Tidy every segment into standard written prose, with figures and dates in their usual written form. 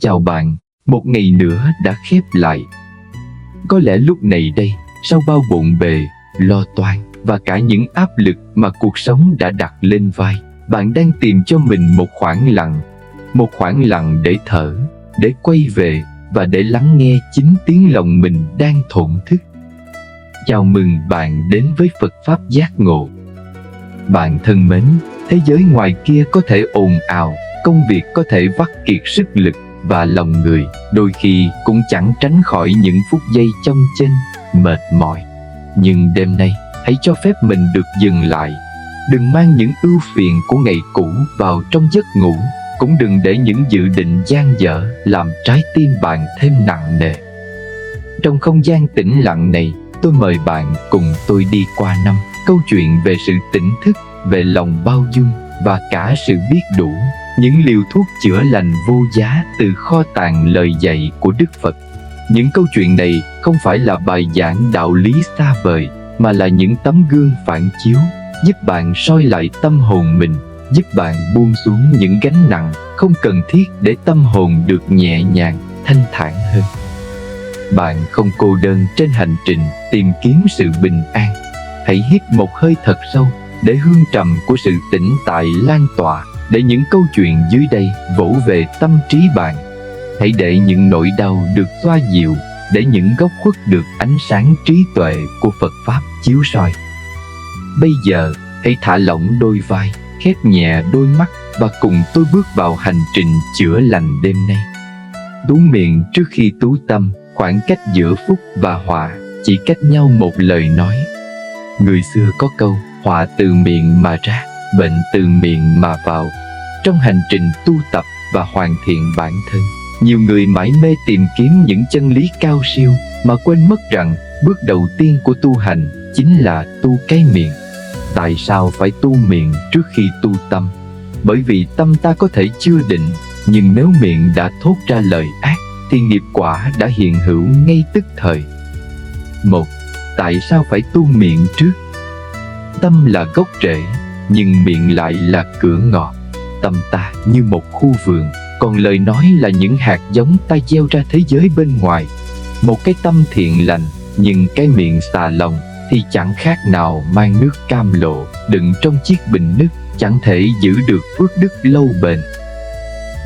chào bạn, một ngày nữa đã khép lại. Có lẽ lúc này đây, sau bao bộn bề, lo toan và cả những áp lực mà cuộc sống đã đặt lên vai, bạn đang tìm cho mình một khoảng lặng để thở, để quay về và để lắng nghe chính tiếng lòng mình đang thổn thức. Chào mừng bạn đến với Phật Pháp Giác Ngộ. Bạn thân mến, thế giới ngoài kia có thể ồn ào, công việc có thể vắt kiệt sức lực, và lòng người đôi khi cũng chẳng tránh khỏi những phút giây chông chênh, mệt mỏi. Nhưng đêm nay, hãy cho phép mình được dừng lại. Đừng mang những ưu phiền của ngày cũ vào trong giấc ngủ, cũng đừng để những dự định dang dở làm trái tim bạn thêm nặng nề. Trong không gian tĩnh lặng này, tôi mời bạn cùng tôi đi qua 5 câu chuyện về sự tỉnh thức, về lòng bao dung và cả sự biết đủ, những liều thuốc chữa lành vô giá từ kho tàng lời dạy của Đức Phật. Những câu chuyện này không phải là bài giảng đạo lý xa vời, mà là những tấm gương phản chiếu, giúp bạn soi lại tâm hồn mình, giúp bạn buông xuống những gánh nặng không cần thiết để tâm hồn được nhẹ nhàng, thanh thản hơn. Bạn không cô đơn trên hành trình tìm kiếm sự bình an. Hãy hít một hơi thật sâu, để hương trầm của sự tĩnh tại lan tỏa, để những câu chuyện dưới đây vỗ về tâm trí bạn. Hãy để những nỗi đau được xoa dịu, để những góc khuất được ánh sáng trí tuệ của Phật Pháp chiếu soi. Bây giờ, hãy thả lỏng đôi vai, khép nhẹ đôi mắt và cùng tôi bước vào hành trình chữa lành đêm nay. Tú miệng trước khi tú tâm, khoảng cách giữa phúc và họa chỉ cách nhau một lời nói. Người xưa có câu, họa từ miệng mà ra, bệnh từ miệng mà vào. Trong hành trình tu tập và hoàn thiện bản thân, nhiều người mải mê tìm kiếm những chân lý cao siêu mà quên mất rằng bước đầu tiên của tu hành chính là tu cái miệng. Tại sao phải tu miệng trước khi tu tâm? Bởi vì tâm ta có thể chưa định, nhưng nếu miệng đã thốt ra lời ác thì nghiệp quả đã hiện hữu ngay tức thời. 1. Tại sao phải tu miệng trước? Tâm là gốc rễ, nhưng miệng lại là cửa ngọt. Tâm ta như một khu vườn, còn lời nói là những hạt giống ta gieo ra thế giới bên ngoài. Một cái tâm thiện lành, nhưng cái miệng xà lòng thì chẳng khác nào mang nước cam lộ đựng trong chiếc bình nước, chẳng thể giữ được phước đức lâu bền.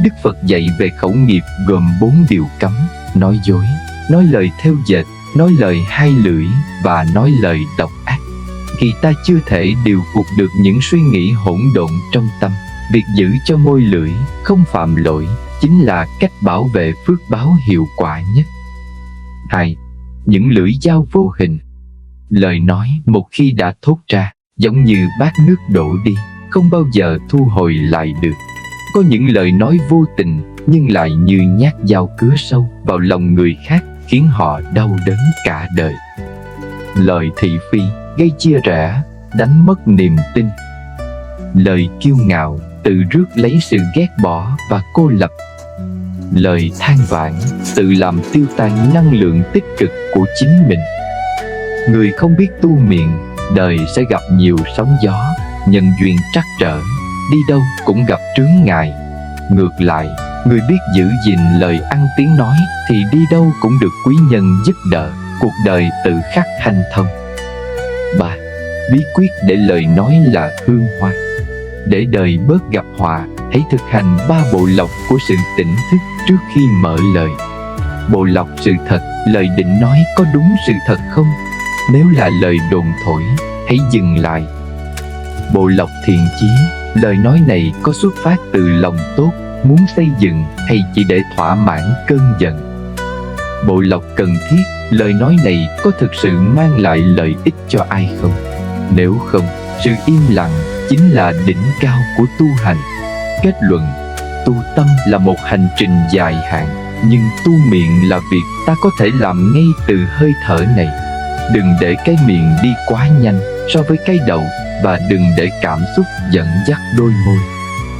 Đức Phật dạy về khẩu nghiệp gồm 4 điều cấm: nói dối, nói lời thêu dệt, nói lời hai lưỡi và nói lời độc ác. Khi ta chưa thể điều phục được những suy nghĩ hỗn độn trong tâm, việc giữ cho môi lưỡi không phạm lỗi chính là cách bảo vệ phước báo hiệu quả nhất. 2. Những lưỡi dao vô hình. Lời nói một khi đã thốt ra, giống như bát nước đổ đi, không bao giờ thu hồi lại được. Có những lời nói vô tình, nhưng lại như nhát dao cứa sâu vào lòng người khác, khiến họ đau đớn cả đời. Lời thị phi gây chia rẽ, đánh mất niềm tin. Lời kiêu ngạo tự rước lấy sự ghét bỏ và cô lập. Lời than vãn tự làm tiêu tan năng lượng tích cực của chính mình. Người không biết tu miệng, đời sẽ gặp nhiều sóng gió, nhân duyên trắc trở, đi đâu cũng gặp chướng ngại. Ngược lại, người biết giữ gìn lời ăn tiếng nói thì đi đâu cũng được quý nhân giúp đỡ, cuộc đời tự khắc hanh thông. 3. Bí quyết để lời nói là hương hoa. Để đời bớt gặp họa, hãy thực hành 3 bộ lọc của sự tỉnh thức trước khi mở lời. Bộ lọc sự thật, lời định nói có đúng sự thật không? Nếu là lời đồn thổi, hãy dừng lại. Bộ lọc thiện chí, lời nói này có xuất phát từ lòng tốt, muốn xây dựng hay chỉ để thỏa mãn cơn giận? Bộ lọc cần thiết, lời nói này có thực sự mang lại lợi ích cho ai không? Nếu không, sự im lặng chính là đỉnh cao của tu hành. Kết luận, tu tâm là một hành trình dài hạn, nhưng tu miệng là việc ta có thể làm ngay từ hơi thở này. Đừng để cái miệng đi quá nhanh so với cái đầu, và đừng để cảm xúc dẫn dắt đôi môi.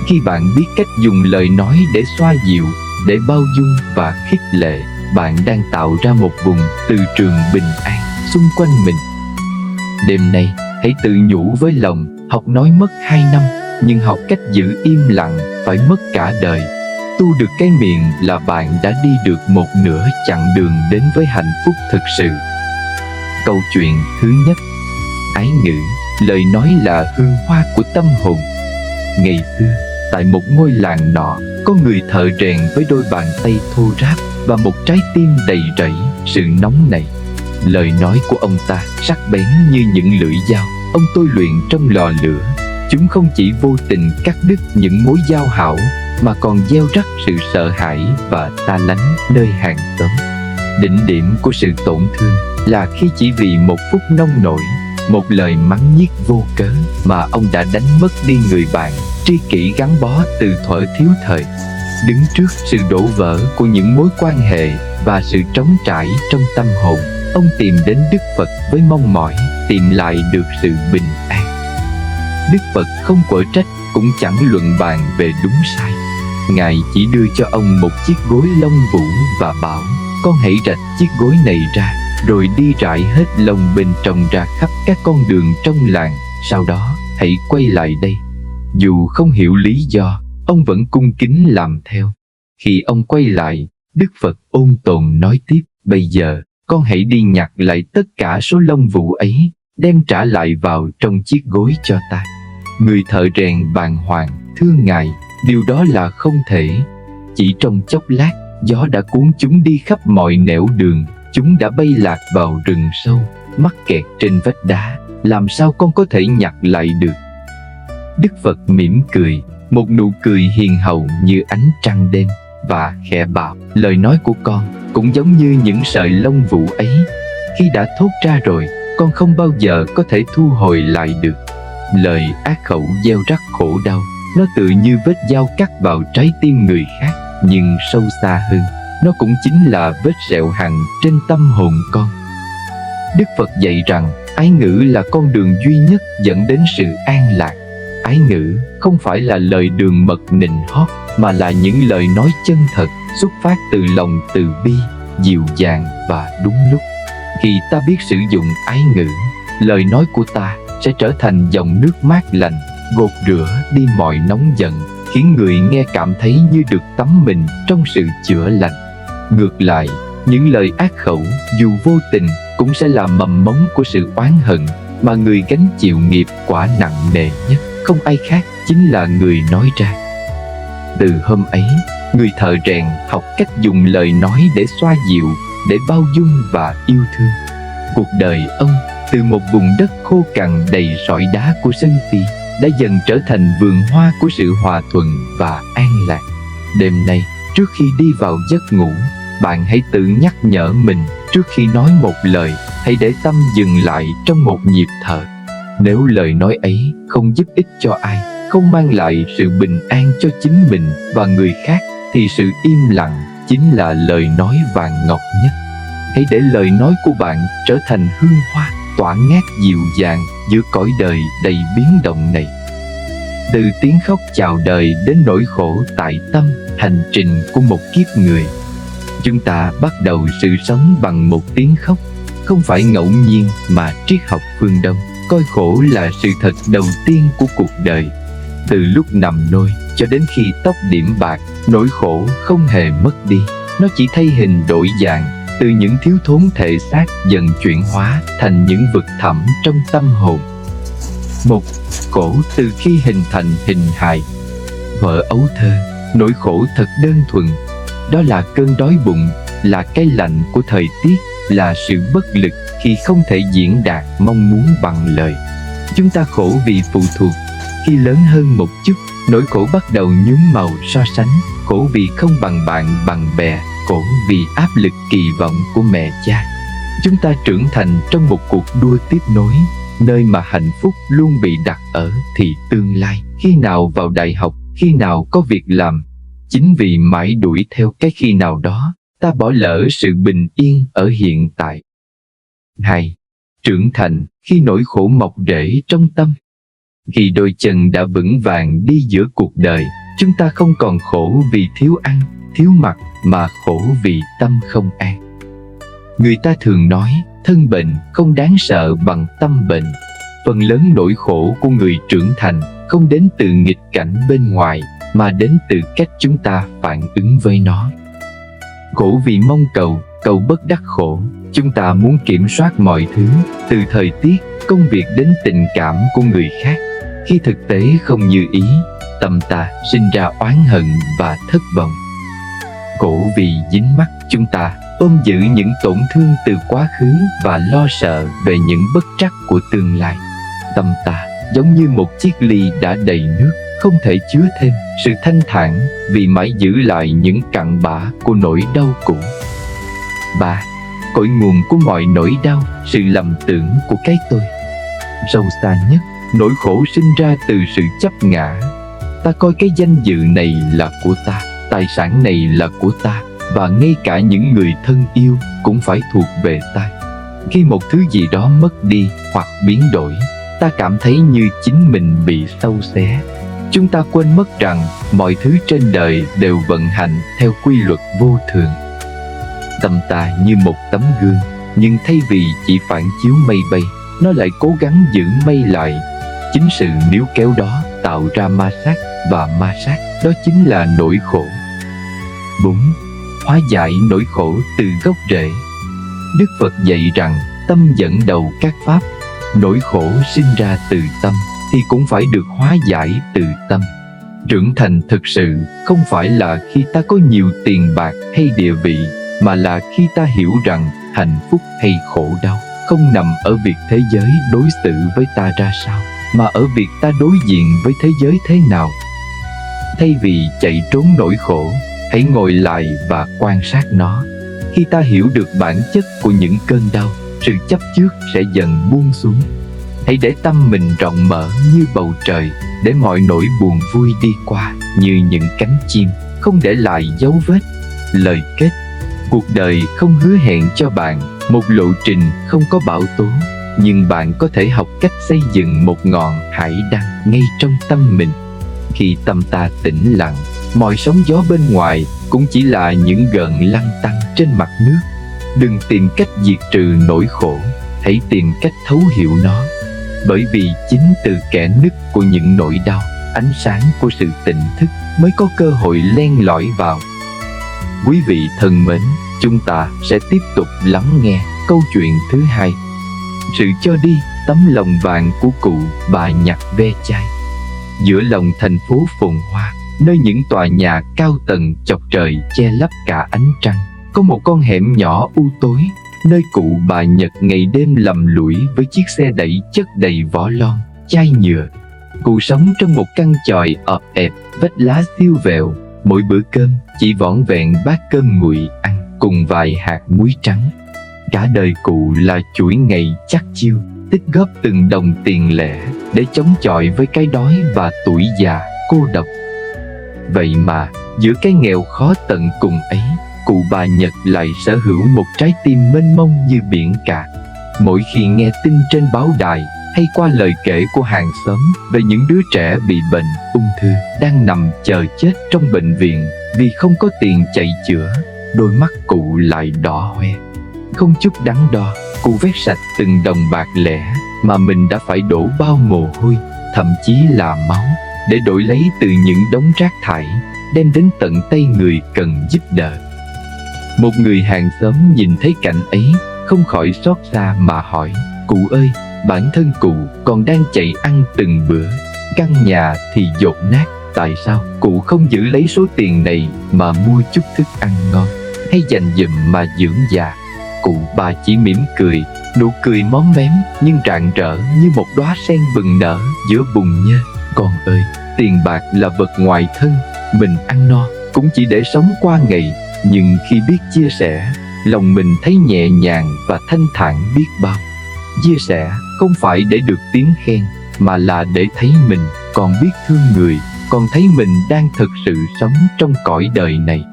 Khi bạn biết cách dùng lời nói để xoa dịu, để bao dung và khích lệ, bạn đang tạo ra một vùng từ trường bình an xung quanh mình. Đêm nay, hãy tự nhủ với lòng, học nói mất 2 năm, nhưng học cách giữ im lặng phải mất cả đời. tu được cái miệng là bạn đã đi được một nửa chặng đường đến với hạnh phúc thực sự. Câu chuyện thứ nhất. Ái ngữ, lời nói là hương hoa của tâm hồn. Ngày xưa, tại một ngôi làng nọ, có người thợ rèn với đôi bàn tay thô ráp và một trái tim đầy rẫy sự nóng nảy. Lời nói của ông ta sắc bén như những lưỡi dao ông tôi luyện trong lò lửa. Chúng không chỉ vô tình cắt đứt những mối giao hảo, mà còn gieo rắc sự sợ hãi và xa lánh nơi hàng xóm. Đỉnh điểm của sự tổn thương là khi chỉ vì một phút nông nổi, một lời mắng nhiếc vô cớ mà ông đã đánh mất đi người bạn tri kỷ gắn bó từ thuở thiếu thời. Đứng trước sự đổ vỡ của những mối quan hệ và sự trống trải trong tâm hồn, ông tìm đến Đức Phật với mong mỏi tìm lại được sự bình an. Đức Phật không quở trách, cũng chẳng luận bàn về đúng sai. Ngài chỉ đưa cho ông một chiếc gối lông vũ và bảo: con hãy rạch chiếc gối này ra, rồi đi rải hết lông bên trong ra khắp các con đường trong làng. Sau đó hãy quay lại đây. Dù không hiểu lý do, ông vẫn cung kính làm theo. Khi ông quay lại, Đức Phật ôn tồn nói tiếp: bây giờ con hãy đi nhặt lại tất cả số lông vũ ấy, đem trả lại vào trong chiếc gối cho ta. Người thợ rèn bàng hoàng: thưa ngài, điều đó là không thể. Chỉ trong chốc lát, gió đã cuốn chúng đi khắp mọi nẻo đường. Chúng đã bay lạc vào rừng sâu, mắc kẹt trên vách đá. Làm sao con có thể nhặt lại được? Đức Phật mỉm cười, một nụ cười hiền hậu như ánh trăng đêm, và khẽ bảo: lời nói của con cũng giống như những sợi lông vũ ấy. Khi đã thốt ra rồi, con không bao giờ có thể thu hồi lại được. Lời ác khẩu gieo rắc khổ đau. Nó tựa như vết dao cắt vào trái tim người khác, nhưng sâu xa hơn, nó cũng chính là vết sẹo hằn trên tâm hồn con. Đức Phật dạy rằng ái ngữ là con đường duy nhất dẫn đến sự an lạc. Ái ngữ không phải là lời đường mật nịnh hót, mà là những lời nói chân thật, xuất phát từ lòng từ bi, dịu dàng và đúng lúc. Khi ta biết sử dụng ái ngữ, lời nói của ta sẽ trở thành dòng nước mát lành, gột rửa đi mọi nóng giận, khiến người nghe cảm thấy như được tắm mình trong sự chữa lành. Ngược lại, những lời ác khẩu dù vô tình cũng sẽ là mầm mống của sự oán hận, mà người gánh chịu nghiệp quả nặng nề nhất không ai khác chính là người nói ra. Từ hôm ấy, người thợ rèn học cách dùng lời nói để xoa dịu, để bao dung và yêu thương. Cuộc đời ông từ một vùng đất khô cằn đầy sỏi đá của sân si đã dần trở thành vườn hoa của sự hòa thuận và an lạc. Đêm nay, trước khi đi vào giấc ngủ, bạn hãy tự nhắc nhở mình, trước khi nói một lời, hãy để tâm dừng lại trong một nhịp thở. Nếu lời nói ấy không giúp ích cho ai, không mang lại sự bình an cho chính mình và người khác, thì sự im lặng chính là lời nói vàng ngọc nhất. Hãy để lời nói của bạn trở thành hương hoa tỏa ngát dịu dàng giữa cõi đời đầy biến động này. Từ tiếng khóc chào đời đến nỗi khổ tại tâm, hành trình của một kiếp người. Chúng ta bắt đầu sự sống bằng một tiếng khóc. Không phải ngẫu nhiên mà triết học phương Đông coi khổ là sự thật đầu tiên của cuộc đời. Từ lúc nằm nôi cho đến khi tóc điểm bạc, nỗi khổ không hề mất đi. Nó chỉ thay hình đổi dạng, từ những thiếu thốn thể xác dần chuyển hóa thành những vực thẳm trong tâm hồn. Một, khổ từ khi hình thành hình hài. Vở ấu thơ, nỗi khổ thật đơn thuần. Đó là cơn đói bụng, là cái lạnh của thời tiết, là sự bất lực khi không thể diễn đạt mong muốn bằng lời. Chúng ta khổ vì phụ thuộc. Khi lớn hơn một chút, nỗi khổ bắt đầu nhuốm màu so sánh. Khổ vì không bằng bạn bằng bè, khổ vì áp lực kỳ vọng của mẹ cha. Chúng ta trưởng thành trong một cuộc đua tiếp nối, nơi mà hạnh phúc luôn bị đặt ở thì tương lai. Khi nào vào đại học, khi nào có việc làm. Chính vì mãi đuổi theo cái khi nào đó, ta bỏ lỡ sự bình yên ở hiện tại. 2. Trưởng thành khi nỗi khổ mọc rễ trong tâm. Khi đôi chân đã vững vàng đi giữa cuộc đời, chúng ta không còn khổ vì thiếu ăn, thiếu mặc, mà khổ vì tâm không an. Người ta thường nói, thân bệnh không đáng sợ bằng tâm bệnh. Phần lớn nỗi khổ của người trưởng thành không đến từ nghịch cảnh bên ngoài, mà đến từ cách chúng ta phản ứng với nó. Khổ vì mong cầu, cầu bất đắc khổ. Chúng ta muốn kiểm soát mọi thứ, từ thời tiết, công việc đến tình cảm của người khác. Khi thực tế không như ý, tâm ta sinh ra oán hận và thất vọng. Khổ vì dính mắc, chúng ta ôm giữ những tổn thương từ quá khứ và lo sợ về những bất trắc của tương lai. Tâm ta giống như một chiếc ly đã đầy nước, không thể chứa thêm sự thanh thản vì mãi giữ lại những cặn bã của nỗi đau cũ. 3. Cội nguồn của mọi nỗi đau, sự lầm tưởng của cái tôi. Sâu xa nhất, nỗi khổ sinh ra từ sự chấp ngã. Ta coi cái danh dự này là của ta, tài sản này là của ta, và ngay cả những người thân yêu cũng phải thuộc về ta. Khi một thứ gì đó mất đi hoặc biến đổi, ta cảm thấy như chính mình bị xâu xé. Chúng ta quên mất rằng mọi thứ trên đời đều vận hành theo quy luật vô thường. Tâm ta như một tấm gương, nhưng thay vì chỉ phản chiếu mây bay, nó lại cố gắng giữ mây lại. Chính sự níu kéo đó tạo ra ma sát, và ma sát đó chính là nỗi khổ. 4. Hóa giải nỗi khổ từ gốc rễ. Đức Phật dạy rằng tâm dẫn đầu các pháp. Nỗi khổ sinh ra từ tâm thì cũng phải được hóa giải từ tâm. Trưởng thành thực sự không phải là khi ta có nhiều tiền bạc hay địa vị, mà là khi ta hiểu rằng hạnh phúc hay khổ đau không nằm ở việc thế giới đối xử với ta ra sao, mà ở việc ta đối diện với thế giới thế nào. Thay vì chạy trốn nỗi khổ, hãy ngồi lại và quan sát nó. Khi ta hiểu được bản chất của những cơn đau, sự chấp trước sẽ dần buông xuống. Hãy để tâm mình rộng mở như bầu trời, để mọi nỗi buồn vui đi qua như những cánh chim, không để lại dấu vết. Lời kết: cuộc đời không hứa hẹn cho bạn một lộ trình không có bão tố, nhưng bạn có thể học cách xây dựng một ngọn hải đăng ngay trong tâm mình. Khi tâm ta tĩnh lặng, mọi sóng gió bên ngoài cũng chỉ là những gợn lăn tăn trên mặt nước. Đừng tìm cách diệt trừ nỗi khổ, hãy tìm cách thấu hiểu nó. Bởi vì chính từ kẽ nứt của những nỗi đau, ánh sáng của sự tỉnh thức mới có cơ hội len lỏi vào. Quý vị thân mến, chúng ta sẽ tiếp tục lắng nghe câu chuyện thứ 2. Sự cho đi, tấm lòng vàng của cụ bà nhặt ve chai. Giữa lòng thành phố phồn hoa, nơi những tòa nhà cao tầng chọc trời che lấp cả ánh trăng, có một con hẻm nhỏ u tối, nơi cụ bà Nhật ngày đêm lầm lũi với chiếc xe đẩy chất đầy vỏ lon, chai nhựa. Cụ sống trong một căn chòi ọp ẹp, vách lá siêu vẹo, mỗi bữa cơm chỉ vỏn vẹn bát cơm nguội ăn cùng vài hạt muối trắng. Cả đời cụ là chuỗi ngày chắt chiu, tích góp từng đồng tiền lẻ để chống chọi với cái đói và tuổi già cô độc. Vậy mà giữa cái nghèo khó tận cùng ấy, cụ bà Nhật lại sở hữu một trái tim mênh mông như biển cả. Mỗi khi nghe tin trên báo đài hay qua lời kể của hàng xóm về những đứa trẻ bị bệnh ung thư đang nằm chờ chết trong bệnh viện vì không có tiền chạy chữa, đôi mắt cụ lại đỏ hoe. Không chút đắn đo, cụ vét sạch từng đồng bạc lẻ mà mình đã phải đổ bao mồ hôi, thậm chí là máu, để đổi lấy từ những đống rác thải, đem đến tận tay người cần giúp đỡ. Một người hàng xóm nhìn thấy cảnh ấy, không khỏi xót xa mà hỏi: cụ ơi, bản thân cụ còn đang chạy ăn từng bữa, căn nhà thì dột nát, tại sao cụ không giữ lấy số tiền này mà mua chút thức ăn ngon, hay dành dụm mà dưỡng già? Cụ bà chỉ mỉm cười, nụ cười móm mém nhưng rạng rỡ như một đóa sen bừng nở giữa bùn nhơ. Con ơi, tiền bạc là vật ngoài thân, mình ăn no cũng chỉ để sống qua ngày, nhưng khi biết chia sẻ, lòng mình thấy nhẹ nhàng và thanh thản biết bao. Chia sẻ không phải để được tiếng khen, mà là để thấy mình còn biết thương người, còn thấy mình đang thực sự sống trong cõi đời này.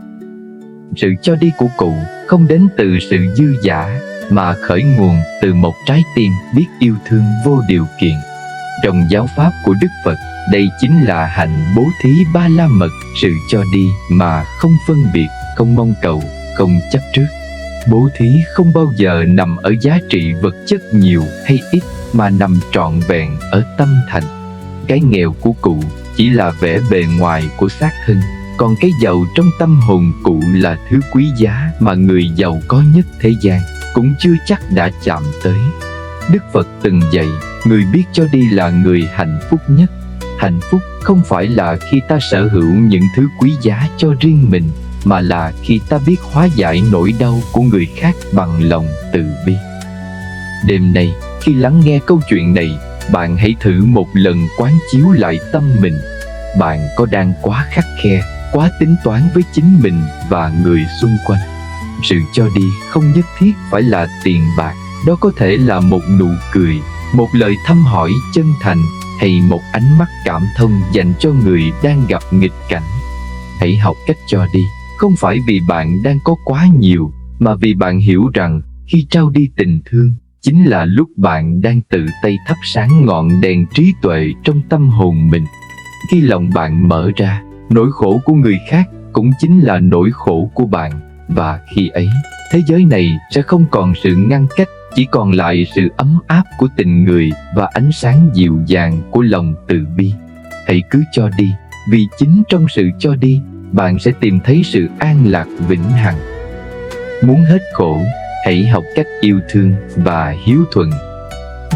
Sự cho đi của cụ không đến từ sự dư dả, mà khởi nguồn từ một trái tim biết yêu thương vô điều kiện. Trong giáo pháp của Đức Phật, đây chính là hạnh bố thí ba la mật, sự cho đi mà không phân biệt, không mong cầu, không chấp trước. Bố thí không bao giờ nằm ở giá trị vật chất nhiều hay ít, mà nằm trọn vẹn ở tâm thành. Cái nghèo của cụ chỉ là vẻ bề ngoài của xác thân, còn cái giàu trong tâm hồn cụ là thứ quý giá mà người giàu có nhất thế gian cũng chưa chắc đã chạm tới. Đức Phật từng dạy, người biết cho đi là người hạnh phúc nhất. Hạnh phúc không phải là khi ta sở hữu những thứ quý giá cho riêng mình, mà là khi ta biết hóa giải nỗi đau của người khác bằng lòng từ bi. Đêm nay, khi lắng nghe câu chuyện này, bạn hãy thử một lần quán chiếu lại tâm mình. Bạn có đang quá khắt khe, quá tính toán với chính mình và người xung quanh? Sự cho đi không nhất thiết phải là tiền bạc. Đó có thể là một nụ cười, một lời thăm hỏi chân thành, hay một ánh mắt cảm thông dành cho người đang gặp nghịch cảnh. Hãy học cách cho đi, không phải vì bạn đang có quá nhiều, mà vì bạn hiểu rằng khi trao đi tình thương, chính là lúc bạn đang tự tay thắp sáng ngọn đèn trí tuệ trong tâm hồn mình. Khi lòng bạn mở ra, nỗi khổ của người khác cũng chính là nỗi khổ của bạn. Và khi ấy, thế giới này sẽ không còn sự ngăn cách, chỉ còn lại sự ấm áp của tình người và ánh sáng dịu dàng của lòng từ bi. Hãy cứ cho đi, vì chính trong sự cho đi, bạn sẽ tìm thấy sự an lạc vĩnh hằng. Muốn hết khổ, hãy học cách yêu thương và hiếu thuận.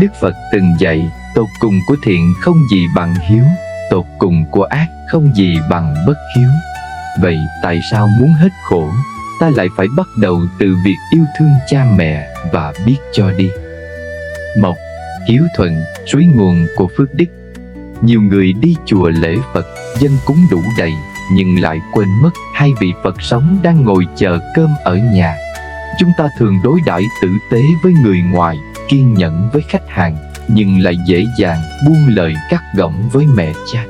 Đức Phật từng dạy, tột cùng của thiện không gì bằng hiếu, tột cùng của ác không gì bằng bất hiếu. Vậy tại sao muốn hết khổ, ta lại phải bắt đầu từ việc yêu thương cha mẹ và biết cho đi? Một, hiếu thuận, suối nguồn của phước đức. Nhiều người đi chùa lễ Phật, dâng cúng đủ đầy, nhưng lại quên mất hai vị Phật sống đang ngồi chờ cơm ở nhà. Chúng ta thường đối đãi tử tế với người ngoài, kiên nhẫn với khách hàng, nhưng lại dễ dàng buông lời gắt gỏng với mẹ cha.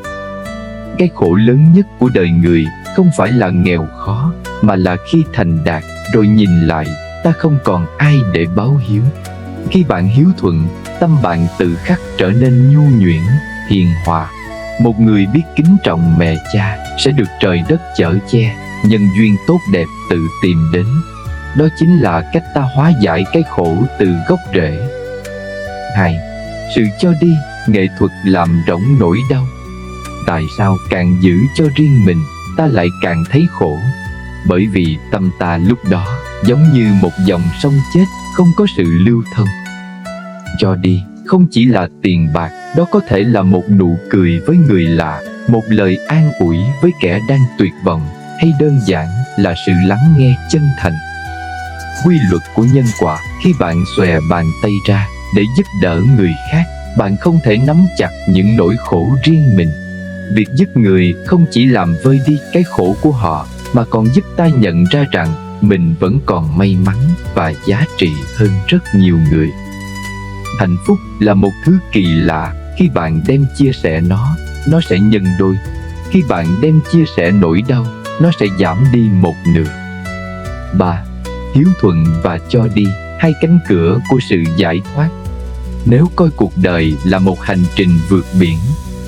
Cái khổ lớn nhất của đời người không phải là nghèo khó, mà là khi thành đạt rồi nhìn lại, ta không còn ai để báo hiếu. Khi bạn hiếu thuận, tâm bạn tự khắc trở nên nhu nhuyễn, hiền hòa. Một người biết kính trọng mẹ cha sẽ được trời đất chở che, nhân duyên tốt đẹp tự tìm đến. Đó chính là cách ta hóa giải cái khổ từ gốc rễ. 2. Sự cho đi, nghệ thuật làm rỗng nỗi đau. Tại sao càng giữ cho riêng mình, ta lại càng thấy khổ? Bởi vì tâm ta lúc đó giống như một dòng sông chết, không có sự lưu thông. Cho đi không chỉ là tiền bạc, đó có thể là một nụ cười với người lạ, một lời an ủi với kẻ đang tuyệt vọng, hay đơn giản là sự lắng nghe chân thành. Quy luật của nhân quả, khi bạn xòe bàn tay ra để giúp đỡ người khác, bạn không thể nắm chặt những nỗi khổ riêng mình. Việc giúp người không chỉ làm vơi đi cái khổ của họ, mà còn giúp ta nhận ra rằng mình vẫn còn may mắn và giá trị hơn rất nhiều người. Hạnh phúc là một thứ kỳ lạ, khi bạn đem chia sẻ nó sẽ nhân đôi. Khi bạn đem chia sẻ nỗi đau, nó sẽ giảm đi một nửa. 3. Hiếu thuận và cho đi, hai cánh cửa của sự giải thoát. Nếu coi cuộc đời là một hành trình vượt biển,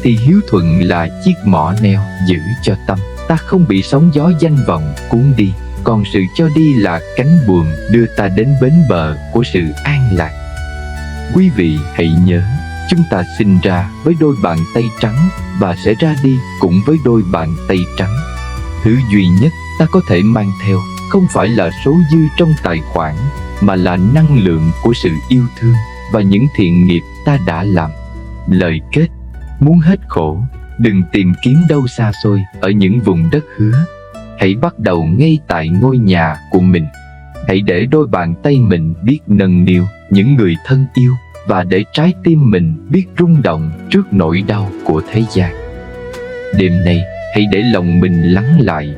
thì hiếu thuận là chiếc mỏ neo giữ cho tâm ta không bị sóng gió danh vọng cuốn đi. Còn sự cho đi là cánh buồm đưa ta đến bến bờ của sự an lạc. Quý vị hãy nhớ, chúng ta sinh ra với đôi bàn tay trắng và sẽ ra đi cũng với đôi bàn tay trắng. Thứ duy nhất ta có thể mang theo không phải là số dư trong tài khoản, mà là năng lượng của sự yêu thương và những thiện nghiệp ta đã làm. Lời kết: muốn hết khổ, đừng tìm kiếm đâu xa xôi ở những vùng đất hứa. Hãy bắt đầu ngay tại ngôi nhà của mình. Hãy để đôi bàn tay mình biết nâng niu những người thân yêu, và để trái tim mình biết rung động trước nỗi đau của thế gian. Đêm nay, hãy để lòng mình lắng lại.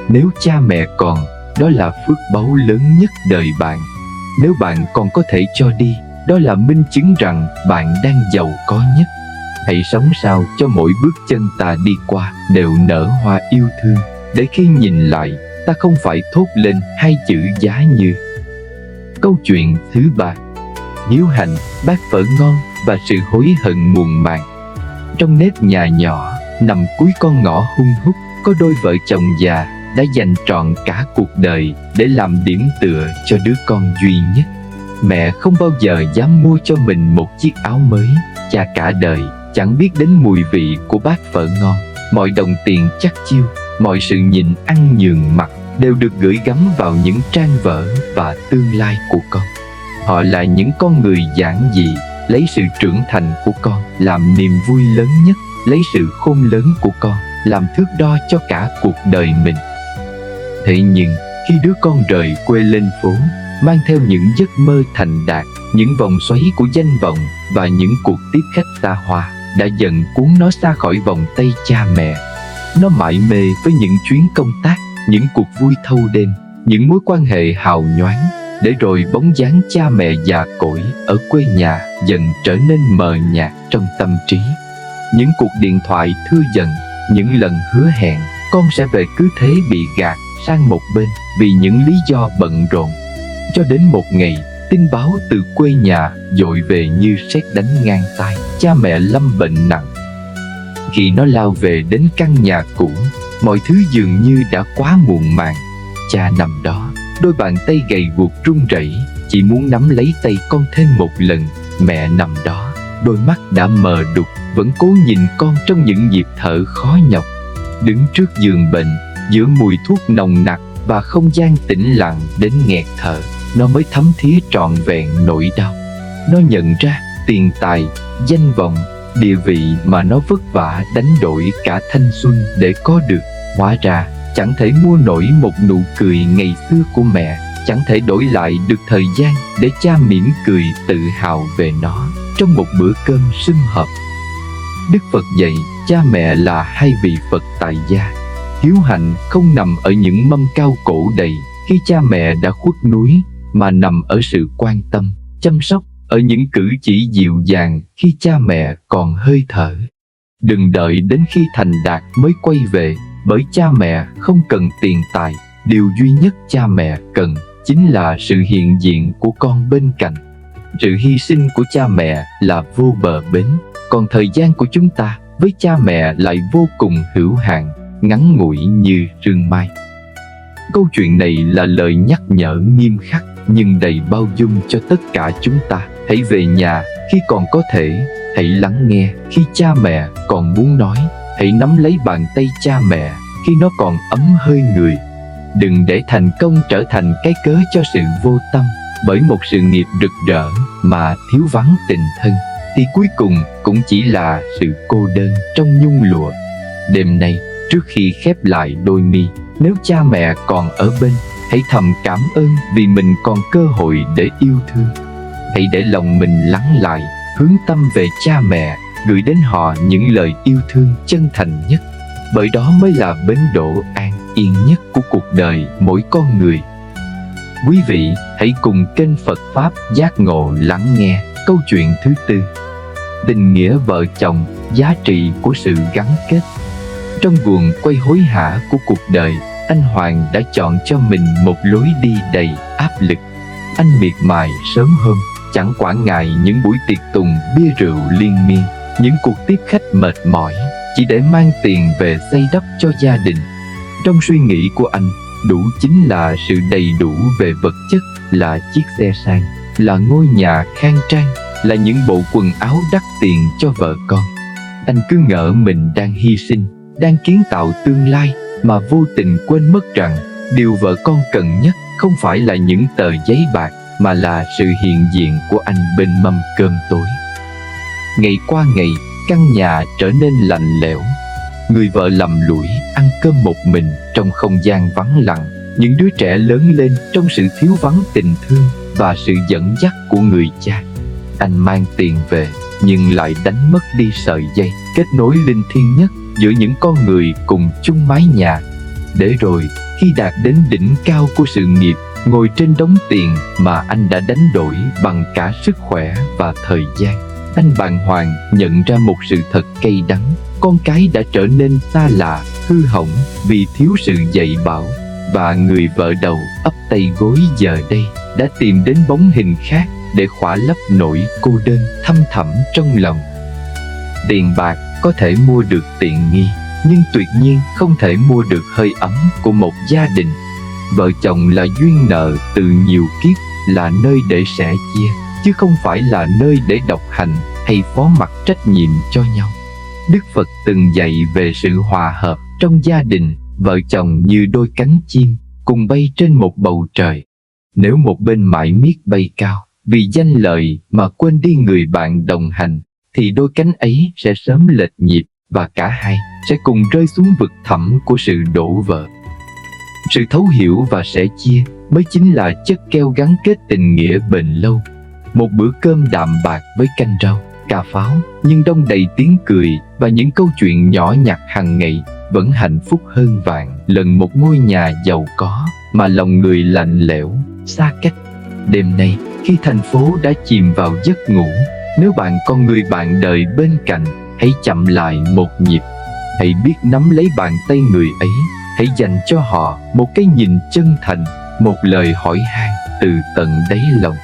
Nếu cha mẹ còn, đó là phước báu lớn nhất đời bạn. Nếu bạn còn có thể cho đi, đó là minh chứng rằng bạn đang giàu có nhất. Hãy sống sao cho mỗi bước chân ta đi qua đều nở hoa yêu thương, để khi nhìn lại, ta không phải thốt lên hai chữ giá như. Câu chuyện thứ 3: hiếu hạnh, bát phở ngon và sự hối hận muộn màng. Trong nếp nhà nhỏ, nằm cuối con ngõ hun hút, có đôi vợ chồng già đã dành trọn cả cuộc đời để làm điểm tựa cho đứa con duy nhất. Mẹ không bao giờ dám mua cho mình một chiếc áo mới, cha cả đời chẳng biết đến mùi vị của bát phở ngon. mọi đồng tiền chắt chiu, mọi sự nhịn ăn nhường mặc đều được gửi gắm vào những trang vở và tương lai của con. Họ là những con người giản dị, lấy sự trưởng thành của con làm niềm vui lớn nhất, lấy sự khôn lớn của con làm thước đo cho cả cuộc đời mình. Thế nhưng khi đứa con rời quê lên phố, mang theo những giấc mơ thành đạt, những vòng xoáy của danh vọng và những cuộc tiếp khách xa hoa đã dần cuốn nó xa khỏi vòng tay cha mẹ. Nó mải mê với những chuyến công tác, những cuộc vui thâu đêm, những mối quan hệ hào nhoáng, để rồi bóng dáng cha mẹ già cỗi ở quê nhà dần trở nên mờ nhạt trong tâm trí. Những cuộc điện thoại thưa dần, những lần hứa hẹn con sẽ về cứ thế bị gạt sang một bên vì những lý do bận rộn. Cho đến một ngày, tin báo từ quê nhà dội về như sét đánh ngang tai, cha mẹ lâm bệnh nặng. Khi nó lao về đến căn nhà cũ, mọi thứ dường như đã quá muộn màng. Cha nằm đó, đôi bàn tay gầy guộc run rẩy, chỉ muốn nắm lấy tay con thêm một lần. Mẹ nằm đó, đôi mắt đã mờ đục, vẫn cố nhìn con trong những nhịp thở khó nhọc. Đứng trước giường bệnh, giữa mùi thuốc nồng nặc và không gian tĩnh lặng đến nghẹt thở, nó mới thấm thía trọn vẹn nỗi đau. Nó nhận ra tiền tài, danh vọng, địa vị mà nó vất vả đánh đổi cả thanh xuân để có được, hóa ra chẳng thể mua nổi một nụ cười ngày xưa của mẹ, chẳng thể đổi lại được thời gian để cha mỉm cười tự hào về nó trong một bữa cơm sum họp. Đức Phật dạy cha mẹ là hai vị Phật tại gia. Hiếu hạnh không nằm ở những mâm cao cổ đầy khi cha mẹ đã khuất núi, mà nằm ở sự quan tâm, chăm sóc, ở những cử chỉ dịu dàng khi cha mẹ còn hơi thở. Đừng đợi đến khi thành đạt mới quay về, bởi cha mẹ không cần tiền tài. Điều duy nhất cha mẹ cần chính là sự hiện diện của con bên cạnh. Sự hy sinh của cha mẹ là vô bờ bến, còn thời gian của chúng ta với cha mẹ lại vô cùng hữu hạn, ngắn ngủi như sương mai. Câu chuyện này là lời nhắc nhở nghiêm khắc nhưng đầy bao dung cho tất cả chúng ta. Hãy về nhà khi còn có thể, hãy lắng nghe khi cha mẹ còn muốn nói, hãy nắm lấy bàn tay cha mẹ khi nó còn ấm hơi người. Đừng để thành công trở thành cái cớ cho sự vô tâm, bởi một sự nghiệp rực rỡ mà thiếu vắng tình thân thì cuối cùng cũng chỉ là sự cô đơn trong nhung lụa. Đêm nay, trước khi khép lại đôi mi, nếu cha mẹ còn ở bên, hãy thầm cảm ơn vì mình còn cơ hội để yêu thương. Hãy để lòng mình lắng lại, hướng tâm về cha mẹ, gửi đến họ những lời yêu thương chân thành nhất, bởi đó mới là bến đỗ an yên nhất của cuộc đời mỗi con người. Quý vị hãy cùng kênh Phật Pháp Giác Ngộ lắng nghe câu chuyện thứ tư: tình nghĩa vợ chồng, giá trị của sự gắn kết. Trong guồng quay hối hả của cuộc đời, anh Hoàng đã chọn cho mình một lối đi đầy áp lực. Anh miệt mài sớm hôm, chẳng quản ngại những buổi tiệc tùng bia rượu liên miên, những cuộc tiếp khách mệt mỏi, chỉ để mang tiền về xây đắp cho gia đình. Trong suy nghĩ của anh, đủ chính là sự đầy đủ về vật chất, là chiếc xe sang, là ngôi nhà khang trang, là những bộ quần áo đắt tiền cho vợ con. Anh cứ ngỡ mình đang hy sinh, đang kiến tạo tương lai, mà vô tình quên mất rằng điều vợ con cần nhất không phải là những tờ giấy bạc, mà là sự hiện diện của anh bên mâm cơm tối. Ngày qua ngày, căn nhà trở nên lạnh lẽo. Người vợ lầm lũi ăn cơm một mình trong không gian vắng lặng. Những đứa trẻ lớn lên trong sự thiếu vắng tình thương và sự dẫn dắt của người cha. Anh mang tiền về nhưng lại đánh mất đi sợi dây kết nối linh thiêng nhất giữa những con người cùng chung mái nhà. Để rồi khi đạt đến đỉnh cao của sự nghiệp, ngồi trên đống tiền mà anh đã đánh đổi bằng cả sức khỏe và thời gian, anh bàng hoàng nhận ra một sự thật cay đắng: con cái đã trở nên xa lạ, hư hỏng vì thiếu sự dạy bảo. Và người vợ đầu ấp tay gối giờ đây đã tìm đến bóng hình khác để khỏa lấp nỗi cô đơn thâm thẳm trong lòng. Tiền bạc có thể mua được tiện nghi, nhưng tuyệt nhiên không thể mua được hơi ấm của một gia đình. Vợ chồng là duyên nợ từ nhiều kiếp, là nơi để sẻ chia, chứ không phải là nơi để độc hành hay phó mặc trách nhiệm cho nhau. Đức Phật từng dạy về sự hòa hợp trong gia đình, vợ chồng như đôi cánh chim cùng bay trên một bầu trời. Nếu một bên mãi miết bay cao vì danh lợi mà quên đi người bạn đồng hành, thì đôi cánh ấy sẽ sớm lệch nhịp và cả hai sẽ cùng rơi xuống vực thẳm của sự đổ vỡ. Sự thấu hiểu và sẻ chia mới chính là chất keo gắn kết tình nghĩa bền lâu. Một bữa cơm đạm bạc với canh rau, cà pháo nhưng đong đầy tiếng cười và những câu chuyện nhỏ nhặt hàng ngày vẫn hạnh phúc hơn vạn lần một ngôi nhà giàu có mà lòng người lạnh lẽo, xa cách. Đêm nay, khi thành phố đã chìm vào giấc ngủ, nếu bạn còn người bạn đời bên cạnh, hãy chậm lại một nhịp. Hãy biết nắm lấy bàn tay người ấy. Hãy dành cho họ một cái nhìn chân thành, một lời hỏi han từ tận đáy lòng.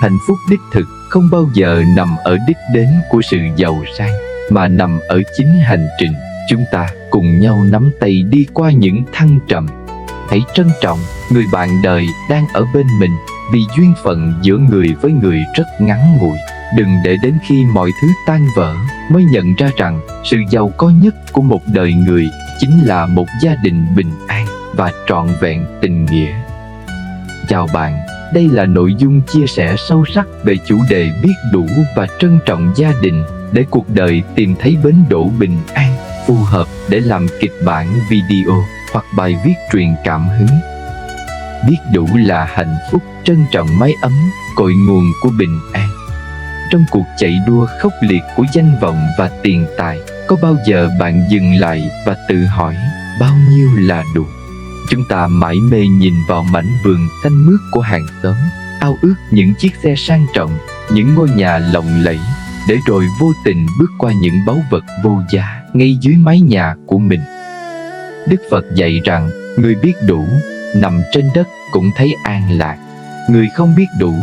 Hạnh phúc đích thực không bao giờ nằm ở đích đến của sự giàu sang, mà nằm ở chính hành trình chúng ta cùng nhau nắm tay đi qua những thăng trầm. Hãy trân trọng người bạn đời đang ở bên mình, vì duyên phận giữa người với người rất ngắn ngủi. Đừng để đến khi mọi thứ tan vỡ mới nhận ra rằng sự giàu có nhất của một đời người chính là một gia đình bình an và trọn vẹn tình nghĩa. Chào bạn, đây là nội dung chia sẻ sâu sắc về chủ đề biết đủ và trân trọng gia đình để cuộc đời tìm thấy bến đỗ bình an, phù hợp để làm kịch bản video hoặc bài viết truyền cảm hứng. Biết đủ là hạnh phúc, trân trọng mái ấm, cội nguồn của bình an. Trong cuộc chạy đua khốc liệt của danh vọng và tiền tài, có bao giờ bạn dừng lại và tự hỏi bao nhiêu là đủ? Chúng ta mải mê nhìn vào mảnh vườn xanh mướt của hàng xóm, ao ước những chiếc xe sang trọng, những ngôi nhà lộng lẫy, để rồi vô tình bước qua những báu vật vô giá ngay dưới mái nhà của mình. Đức Phật dạy rằng người biết đủ nằm trên đất cũng thấy an lạc, người không biết đủ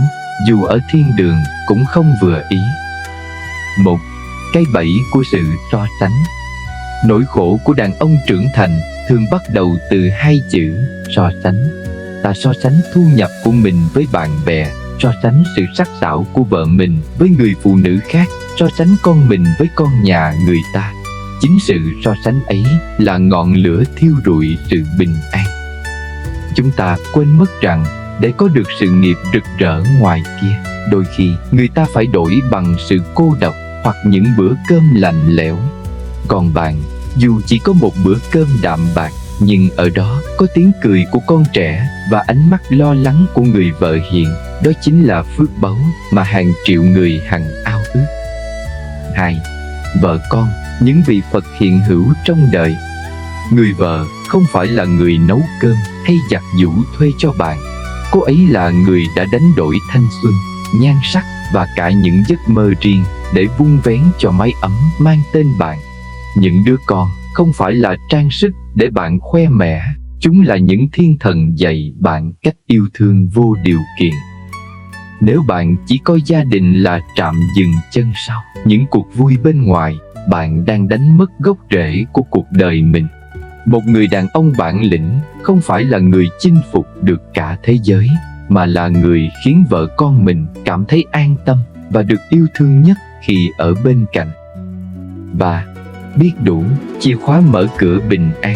dù ở thiên đường cũng không vừa ý. Một, cái bẫy của sự so sánh. Nỗi khổ của đàn ông trưởng thành thường bắt đầu từ hai chữ so sánh. Ta so sánh thu nhập của mình với bạn bè, so sánh sự sắc sảo của vợ mình với người phụ nữ khác, so sánh con mình với con nhà người ta. Chính sự so sánh ấy là ngọn lửa thiêu rụi sự bình an. Chúng ta quên mất rằng để có được sự nghiệp rực rỡ ngoài kia, đôi khi người ta phải đổi bằng sự cô độc hoặc những bữa cơm lạnh lẽo. Còn bạn, dù chỉ có một bữa cơm đạm bạc, nhưng ở đó có tiếng cười của con trẻ và ánh mắt lo lắng của người vợ hiền, đó chính là phước báu mà hàng triệu người hằng ao ước. 2. Vợ con, những vị Phật hiện hữu trong đời. Người vợ không phải là người nấu cơm hay giặt giũ thuê cho bạn. Cô ấy là người đã đánh đổi thanh xuân, nhan sắc và cả những giấc mơ riêng để vun vén cho mái ấm mang tên bạn. Những đứa con không phải là trang sức để bạn khoe mẽ, chúng là những thiên thần dạy bạn cách yêu thương vô điều kiện. Nếu bạn chỉ coi gia đình là trạm dừng chân sau những cuộc vui bên ngoài, bạn đang đánh mất gốc rễ của cuộc đời mình. Một người đàn ông bản lĩnh không phải là người chinh phục được cả thế giới, mà là người khiến vợ con mình cảm thấy an tâm và được yêu thương nhất khi ở bên cạnh. Và biết đủ, chìa khóa mở cửa bình an.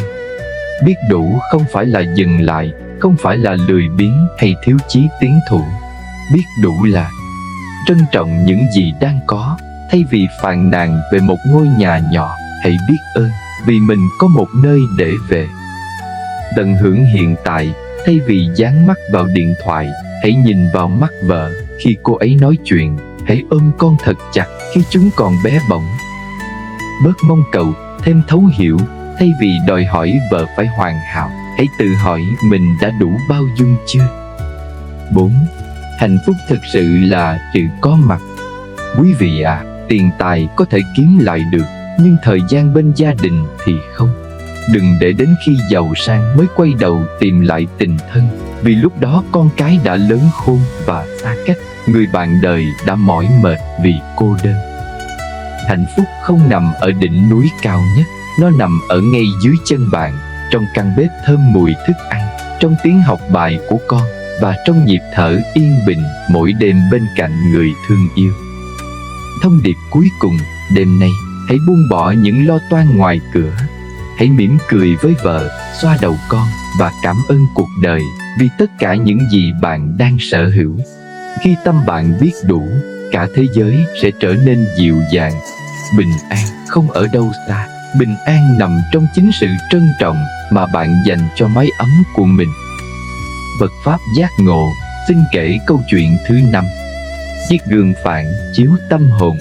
Biết đủ không phải là dừng lại, không phải là lười biếng hay thiếu chí tiến thủ. Biết đủ là trân trọng những gì đang có, thay vì phàn nàn về một ngôi nhà nhỏ. Hãy biết ơn vì mình có một nơi để về. Tận hưởng hiện tại, thay vì dán mắt vào điện thoại. Hãy nhìn vào mắt vợ khi cô ấy nói chuyện. Hãy ôm con thật chặt khi chúng còn bé bỏng. Bớt mong cầu, thêm thấu hiểu, thay vì đòi hỏi vợ phải hoàn hảo. Hãy tự hỏi mình đã đủ bao dung chưa. 4. Hạnh phúc thực sự là sự có mặt. Quý vị ạ, tiền tài có thể kiếm lại được, nhưng thời gian bên gia đình thì không. Đừng để đến khi giàu sang mới quay đầu tìm lại tình thân, vì lúc đó con cái đã lớn khôn và xa cách, người bạn đời đã mỏi mệt vì cô đơn. Hạnh phúc không nằm ở đỉnh núi cao nhất, nó nằm ở ngay dưới chân bạn, trong căn bếp thơm mùi thức ăn, trong tiếng học bài của con và trong nhịp thở yên bình mỗi đêm bên cạnh người thương yêu. Thông điệp cuối cùng đêm nay, Hãy buông bỏ những lo toan ngoài cửa. Hãy mỉm cười với vợ, xoa đầu con và cảm ơn cuộc đời vì tất cả những gì bạn đang sở hữu. Khi tâm bạn biết đủ, cả thế giới sẽ trở nên dịu dàng. Bình an không ở đâu xa. Bình an nằm trong chính sự trân trọng mà bạn dành cho mái ấm của mình. Phật Pháp giác ngộ xin kể câu chuyện thứ 5. Chiếc gương phản chiếu tâm hồn.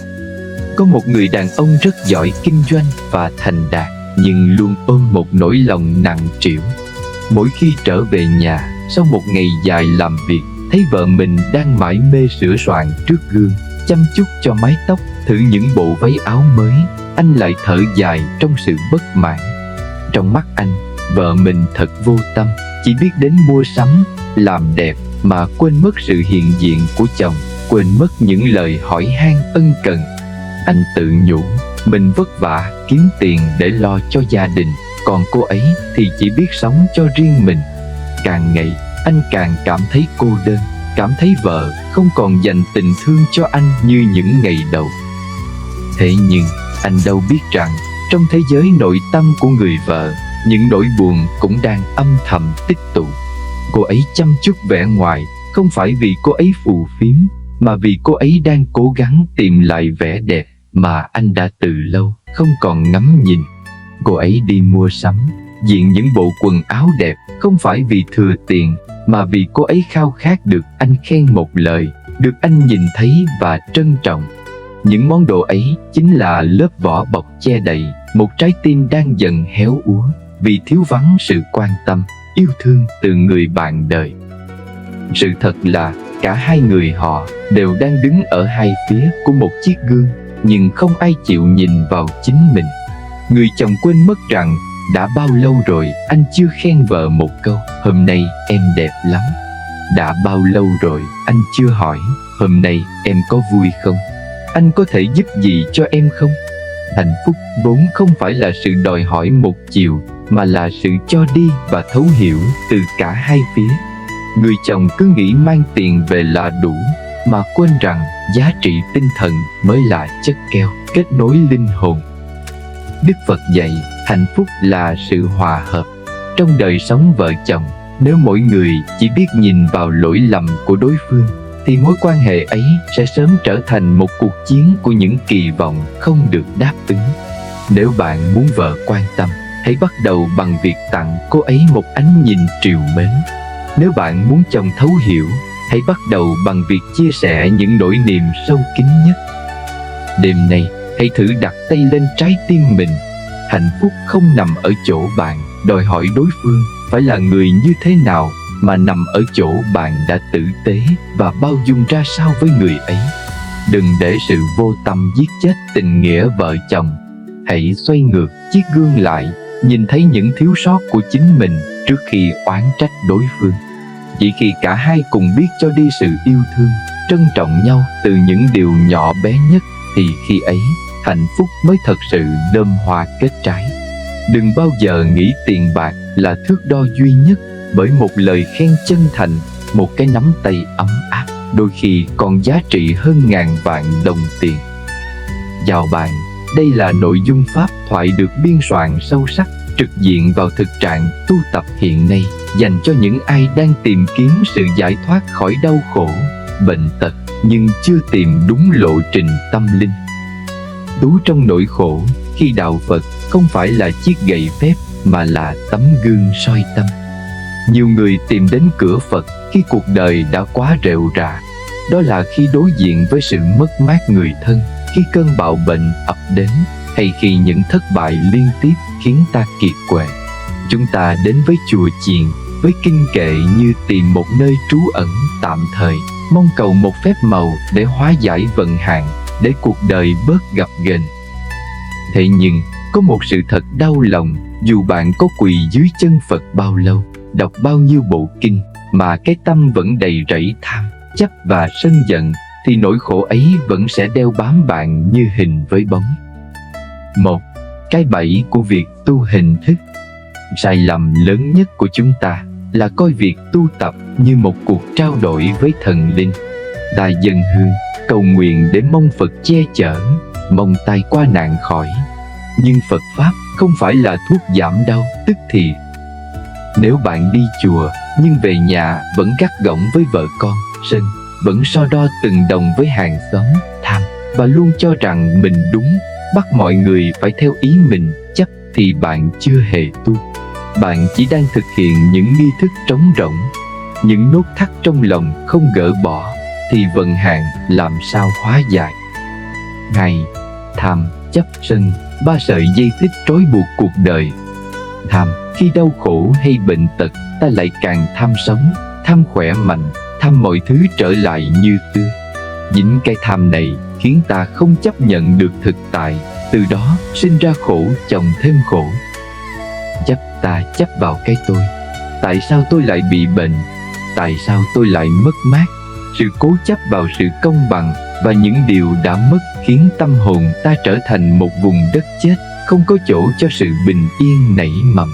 Có một người đàn ông rất giỏi kinh doanh và thành đạt, nhưng luôn ôm một nỗi lòng nặng trĩu. Mỗi khi trở về nhà sau một ngày dài làm việc, thấy vợ mình đang mải mê sửa soạn trước gương, chăm chút cho mái tóc, thử những bộ váy áo mới, anh lại thở dài trong sự bất mãn. Trong mắt anh, vợ mình thật vô tâm, chỉ biết đến mua sắm, làm đẹp mà quên mất sự hiện diện của chồng, quên mất những lời hỏi han ân cần. Anh tự nhủ, mình vất vả kiếm tiền để lo cho gia đình, còn cô ấy thì chỉ biết sống cho riêng mình. Càng ngày, anh càng cảm thấy cô đơn, cảm thấy vợ không còn dành tình thương cho anh như những ngày đầu. Thế nhưng, anh đâu biết rằng, trong thế giới nội tâm của người vợ, những nỗi buồn cũng đang âm thầm tích tụ. Cô ấy chăm chút vẻ ngoài, không phải vì cô ấy phù phiếm, mà vì cô ấy đang cố gắng tìm lại vẻ đẹp mà anh đã từ lâu không còn ngắm nhìn. Cô ấy đi mua sắm, diện những bộ quần áo đẹp, không phải vì thừa tiền, mà vì cô ấy khao khát được anh khen một lời, được anh nhìn thấy và trân trọng. Những món đồ ấy chính là lớp vỏ bọc che đậy một trái tim đang dần héo úa vì thiếu vắng sự quan tâm, yêu thương từ người bạn đời. Sự thật là cả hai người họ đều đang đứng ở hai phía của một chiếc gương, nhưng không ai chịu nhìn vào chính mình. Người chồng quên mất rằng đã bao lâu rồi anh chưa khen vợ một câu "Hôm nay em đẹp lắm". Đã bao lâu rồi anh chưa hỏi "Hôm nay em có vui không? Anh có thể giúp gì cho em không?". Hạnh phúc vốn không phải là sự đòi hỏi một chiều, mà là sự cho đi và thấu hiểu từ cả hai phía. Người chồng cứ nghĩ mang tiền về là đủ, mà quên rằng giá trị tinh thần mới là chất keo kết nối linh hồn. Đức Phật dạy hạnh phúc là sự hòa hợp. Trong đời sống vợ chồng, nếu mỗi người chỉ biết nhìn vào lỗi lầm của đối phương, thì mối quan hệ ấy sẽ sớm trở thành một cuộc chiến của những kỳ vọng không được đáp ứng. Nếu bạn muốn vợ quan tâm, hãy bắt đầu bằng việc tặng cô ấy một ánh nhìn trìu mến. Nếu bạn muốn chồng thấu hiểu, hãy bắt đầu bằng việc chia sẻ những nỗi niềm sâu kín nhất. Đêm nay, hãy thử đặt tay lên trái tim mình. Hạnh phúc không nằm ở chỗ bạn đòi hỏi đối phương phải là người như thế nào, mà nằm ở chỗ bạn đã tử tế và bao dung ra sao với người ấy. Đừng để sự vô tâm giết chết tình nghĩa vợ chồng. Hãy xoay ngược chiếc gương lại, nhìn thấy những thiếu sót của chính mình trước khi oán trách đối phương. Chỉ khi cả hai cùng biết cho đi sự yêu thương, trân trọng nhau từ những điều nhỏ bé nhất, thì khi ấy hạnh phúc mới thật sự đơm hoa kết trái. Đừng bao giờ nghĩ tiền bạc là thước đo duy nhất, bởi một lời khen chân thành, một cái nắm tay ấm áp, đôi khi còn giá trị hơn ngàn vạn đồng tiền. Chào bạn, đây là nội dung pháp thoại được biên soạn sâu sắc, trực diện vào thực trạng tu tập hiện nay, dành cho những ai đang tìm kiếm sự giải thoát khỏi đau khổ, bệnh tật, nhưng chưa tìm đúng lộ trình tâm linh. Tú trong nỗi khổ, khi đạo Phật không phải là chiếc gậy phép, mà là tấm gương soi tâm. Nhiều người tìm đến cửa Phật khi cuộc đời đã quá rệu rã. Đó là khi đối diện với sự mất mát người thân, khi cơn bạo bệnh ập đến, hay khi những thất bại liên tiếp khiến ta kiệt quệ. Chúng ta đến với chùa chiền với kinh kệ như tìm một nơi trú ẩn tạm thời, mong cầu một phép màu để hóa giải vận hạn, để cuộc đời bớt gập ghềnh. Thế nhưng, có một sự thật đau lòng, dù bạn có quỳ dưới chân Phật bao lâu, đọc bao nhiêu bộ kinh, mà cái tâm vẫn đầy rẫy tham, chấp và sân giận, thì nỗi khổ ấy vẫn sẽ đeo bám bạn như hình với bóng. 1. Cái bẫy của việc tu hình thức. Sai lầm lớn nhất của chúng ta là coi việc tu tập như một cuộc trao đổi với thần linh. Ta dâng hương, cầu nguyện để mong Phật che chở, mong tai qua nạn khỏi. Nhưng Phật Pháp không phải là thuốc giảm đau, tức thì nếu bạn đi chùa nhưng về nhà vẫn gắt gỏng với vợ con, sân, vẫn so đo từng đồng với hàng xóm, tham, và luôn cho rằng mình đúng, bắt mọi người phải theo ý mình, chấp, thì bạn chưa hề tu. Bạn chỉ đang thực hiện những nghi thức trống rỗng, những nốt thắt trong lòng không gỡ bỏ, thì vận hạn làm sao hóa giải. Ngày, tham, chấp, sân, ba sợi dây xích trói buộc cuộc đời. Tham, khi đau khổ hay bệnh tật, ta lại càng tham sống, tham khỏe mạnh, tham mọi thứ trở lại như xưa. Chính cái tham này khiến ta không chấp nhận được thực tại, từ đó sinh ra khổ chồng thêm khổ. Chấp, ta chấp vào cái tôi. Tại sao tôi lại bị bệnh? Tại sao tôi lại mất mát? Sự cố chấp vào sự công bằng và những điều đã mất khiến tâm hồn ta trở thành một vùng đất chết, không có chỗ cho sự bình yên nảy mầm.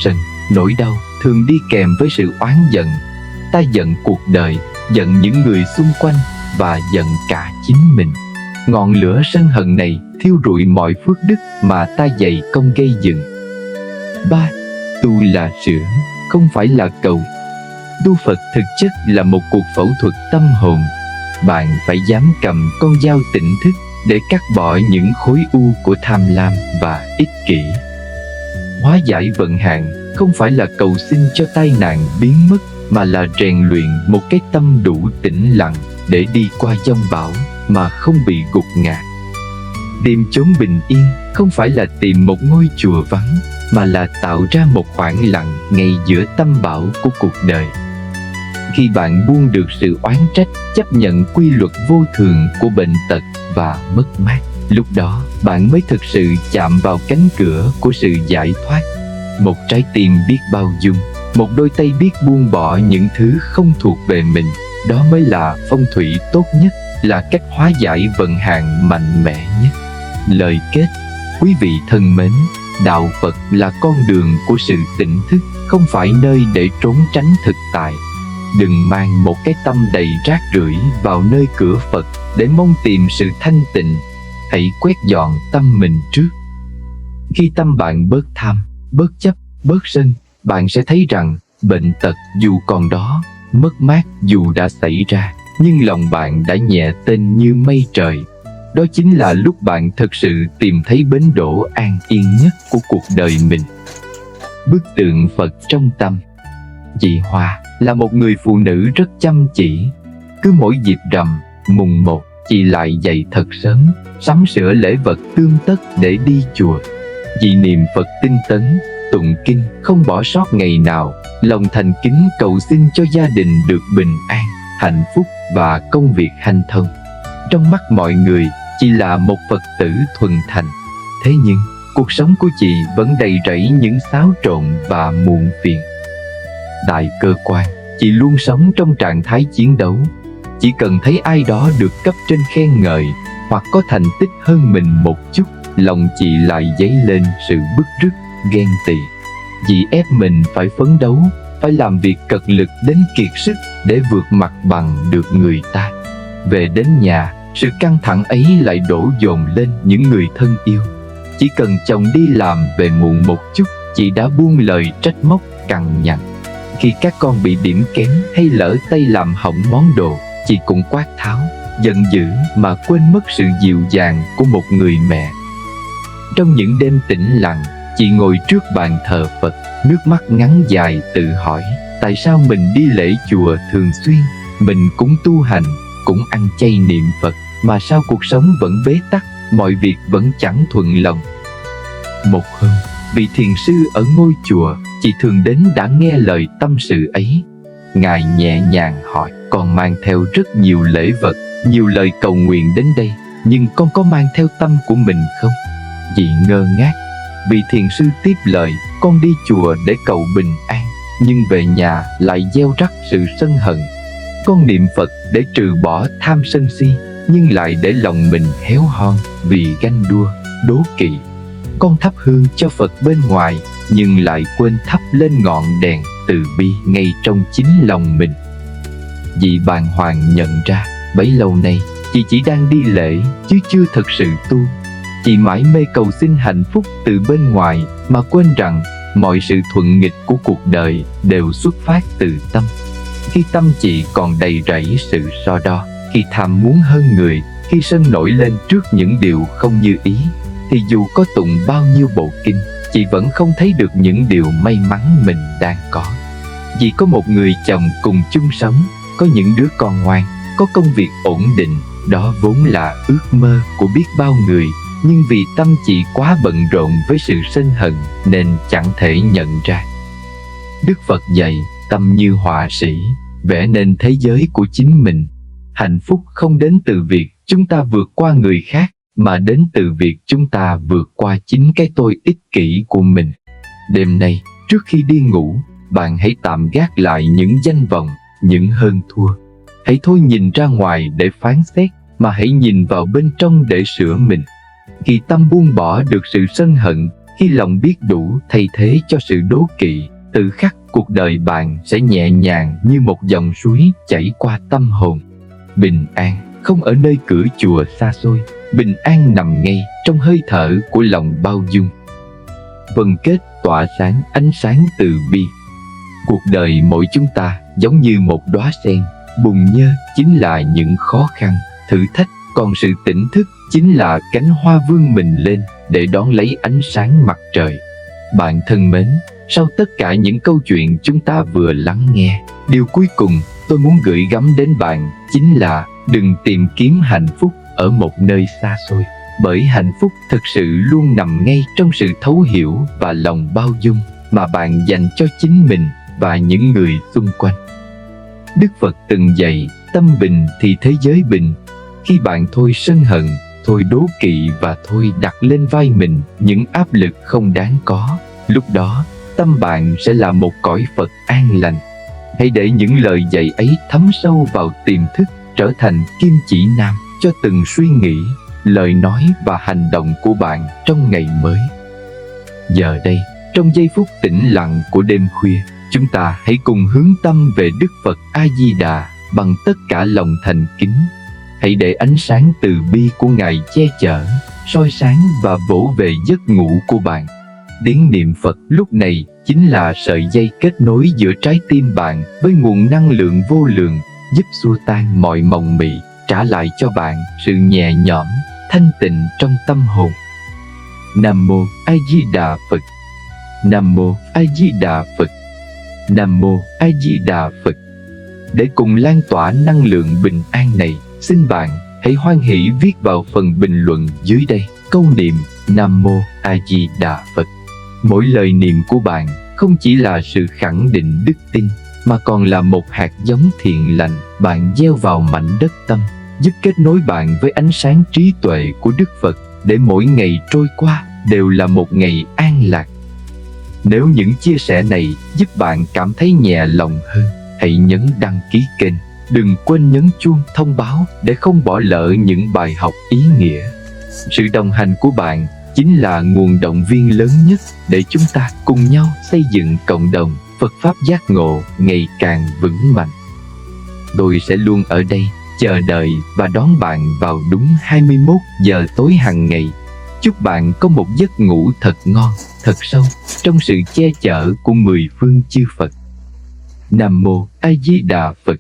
Sân, nỗi đau thường đi kèm với sự oán giận. Ta giận cuộc đời, giận những người xung quanh và giận cả chính mình. Ngọn lửa sân hận này thiêu rụi mọi phước đức mà ta dày công gây dựng. 3. Tu là sửa, không phải là cầu. Tu Phật thực chất là một cuộc phẫu thuật tâm hồn. Bạn phải dám cầm con dao tỉnh thức để cắt bỏ những khối u của tham lam và ích kỷ. Hóa giải vận hạn không phải là cầu xin cho tai nạn biến mất, mà là rèn luyện một cái tâm đủ tĩnh lặng để đi qua giông bão mà không bị gục ngã. Tìm chốn bình yên không phải là tìm một ngôi chùa vắng, mà là tạo ra một khoảng lặng ngay giữa tâm bão của cuộc đời. Khi bạn buông được sự oán trách, chấp nhận quy luật vô thường của bệnh tật và mất mát, lúc đó bạn mới thực sự chạm vào cánh cửa của sự giải thoát. Một trái tim biết bao dung, một đôi tay biết buông bỏ những thứ không thuộc về mình, đó mới là phong thủy tốt nhất, là cách hóa giải vận hạn mạnh mẽ nhất. Lời kết: quý vị thân mến, đạo Phật là con đường của sự tỉnh thức, không phải nơi để trốn tránh thực tại. Đừng mang một cái tâm đầy rác rưởi vào nơi cửa Phật để mong tìm sự thanh tịnh. Hãy quét dọn tâm mình trước. Khi tâm bạn bớt tham, bớt chấp, bớt sân, bạn sẽ thấy rằng bệnh tật dù còn đó, mất mát dù đã xảy ra, nhưng lòng bạn đã nhẹ tênh như mây trời. Đó chính là lúc bạn thực sự tìm thấy bến đỗ an yên nhất của cuộc đời mình. Bức tượng Phật trong tâm. Chị Hoa là một người phụ nữ rất chăm chỉ. Cứ mỗi dịp rằm, mùng 1, chị lại dậy thật sớm, sắm sửa lễ vật tươm tất để đi chùa. Chị niệm Phật tinh tấn, tụng kinh không bỏ sót ngày nào, lòng thành kính cầu xin cho gia đình được bình an, hạnh phúc và công việc hanh thông. Trong mắt mọi người, chị là một Phật tử thuần thành. Thế nhưng, cuộc sống của chị vẫn đầy rẫy những xáo trộn và muộn phiền. Tại cơ quan, chị luôn sống trong trạng thái chiến đấu. Chỉ cần thấy ai đó được cấp trên khen ngợi hoặc có thành tích hơn mình một chút, lòng chị lại dấy lên sự bức rứt, ghen tị. Chị ép mình phải phấn đấu, phải làm việc cật lực đến kiệt sức để vượt mặt bằng được người ta. Về đến nhà, sự căng thẳng ấy lại đổ dồn lên những người thân yêu. Chỉ cần chồng đi làm về muộn một chút, chị đã buông lời trách móc, cằn nhằn. Khi các con bị điểm kém hay lỡ tay làm hỏng món đồ, chị cũng quát tháo, giận dữ mà quên mất sự dịu dàng của một người mẹ. Trong những đêm tĩnh lặng, chị ngồi trước bàn thờ Phật, nước mắt ngắn dài tự hỏi, tại sao mình đi lễ chùa thường xuyên, mình cũng tu hành, cũng ăn chay niệm Phật, mà sao cuộc sống vẫn bế tắc, mọi việc vẫn chẳng thuận lòng. Một hôm, vị thiền sư ở ngôi chùa chị thường đến đã nghe lời tâm sự ấy. Ngài nhẹ nhàng hỏi, con mang theo rất nhiều lễ vật, nhiều lời cầu nguyện đến đây, nhưng con có mang theo tâm của mình không? Chị ngơ ngác. Vị thiền sư tiếp lời, con đi chùa để cầu bình an, nhưng về nhà lại gieo rắc sự sân hận. Con niệm Phật để trừ bỏ tham sân si, nhưng lại để lòng mình héo hon vì ganh đua, đố kỵ. Con thắp hương cho Phật bên ngoài, nhưng lại quên thắp lên ngọn đèn từ bi ngay trong chính lòng mình. Vì bàng hoàng nhận ra bấy lâu nay chị chỉ đang đi lễ chứ chưa thực sự tu. Chị mãi mê cầu xin hạnh phúc từ bên ngoài mà quên rằng mọi sự thuận nghịch của cuộc đời đều xuất phát từ tâm. Khi tâm chị còn đầy rẫy sự so đo, khi tham muốn hơn người, khi sân nổi lên trước những điều không như ý, thì dù có tụng bao nhiêu bộ kinh, chị vẫn không thấy được những điều may mắn mình đang có. Vì có một người chồng cùng chung sống, có những đứa con ngoan, có công việc ổn định, đó vốn là ước mơ của biết bao người. Nhưng vì tâm chị quá bận rộn với sự sân hận nên chẳng thể nhận ra. Đức Phật dạy tâm như họa sĩ, vẽ nên thế giới của chính mình. Hạnh phúc không đến từ việc chúng ta vượt qua người khác, mà đến từ việc chúng ta vượt qua chính cái tôi ích kỷ của mình. Đêm nay, trước khi đi ngủ, bạn hãy tạm gác lại những danh vọng, những hơn thua. Hãy thôi nhìn ra ngoài để phán xét, mà hãy nhìn vào bên trong để sửa mình. Khi tâm buông bỏ được sự sân hận, khi lòng biết đủ thay thế cho sự đố kỵ, tự khắc cuộc đời bạn sẽ nhẹ nhàng như một dòng suối chảy qua tâm hồn. Bình an không ở nơi cửa chùa xa xôi, bình an nằm ngay trong hơi thở của lòng bao dung. Vân kết tỏa sáng ánh sáng từ bi. Cuộc đời mỗi chúng ta giống như một đóa sen, bùn nhơ chính là những khó khăn, thử thách, còn sự tỉnh thức chính là cánh hoa vươn mình lên để đón lấy ánh sáng mặt trời. Bạn thân mến, sau tất cả những câu chuyện chúng ta vừa lắng nghe, điều cuối cùng tôi muốn gửi gắm đến bạn chính là đừng tìm kiếm hạnh phúc ở một nơi xa xôi, bởi hạnh phúc thực sự luôn nằm ngay trong sự thấu hiểu và lòng bao dung mà bạn dành cho chính mình và những người xung quanh. Đức Phật từng dạy, tâm bình thì thế giới bình. Khi bạn thôi sân hận, thôi đố kỵ và thôi đặt lên vai mình những áp lực không đáng có, lúc đó tâm bạn sẽ là một cõi Phật an lành. Hãy để những lời dạy ấy thấm sâu vào tiềm thức, trở thành kim chỉ nam cho từng suy nghĩ, lời nói và hành động của bạn trong ngày mới. Giờ đây, trong giây phút tĩnh lặng của đêm khuya, chúng ta hãy cùng hướng tâm về Đức Phật A-di-đà bằng tất cả lòng thành kính. Hãy để ánh sáng từ bi của Ngài che chở, soi sáng và vỗ về giấc ngủ của bạn. Tiếng niệm Phật lúc này chính là sợi dây kết nối giữa trái tim bạn với nguồn năng lượng vô lượng, giúp xua tan mọi mộng mị, trả lại cho bạn sự nhẹ nhõm, thanh tịnh trong tâm hồn. Nam Mô A Di Đà Phật. Nam Mô A Di Đà Phật. Nam Mô A Di Đà Phật. Để cùng lan tỏa năng lượng bình an này, xin bạn hãy hoan hỷ viết vào phần bình luận dưới đây câu niệm Nam Mô A Di Đà Phật. Mỗi lời niệm của bạn không chỉ là sự khẳng định đức tin, mà còn là một hạt giống thiện lành bạn gieo vào mảnh đất tâm, giúp kết nối bạn với ánh sáng trí tuệ của Đức Phật, để mỗi ngày trôi qua đều là một ngày an lạc. Nếu những chia sẻ này giúp bạn cảm thấy nhẹ lòng hơn, hãy nhấn đăng ký kênh. Đừng quên nhấn chuông thông báo để không bỏ lỡ những bài học ý nghĩa. Sự đồng hành của bạn chính là nguồn động viên lớn nhất để chúng ta cùng nhau xây dựng cộng đồng Phật Pháp giác ngộ ngày càng vững mạnh. Tôi sẽ luôn ở đây chờ đợi và đón bạn vào đúng 21 giờ tối hàng ngày. Chúc bạn có một giấc ngủ thật ngon, thật sâu trong sự che chở của 10 phương chư Phật. Nam Mô A Di Đà Phật.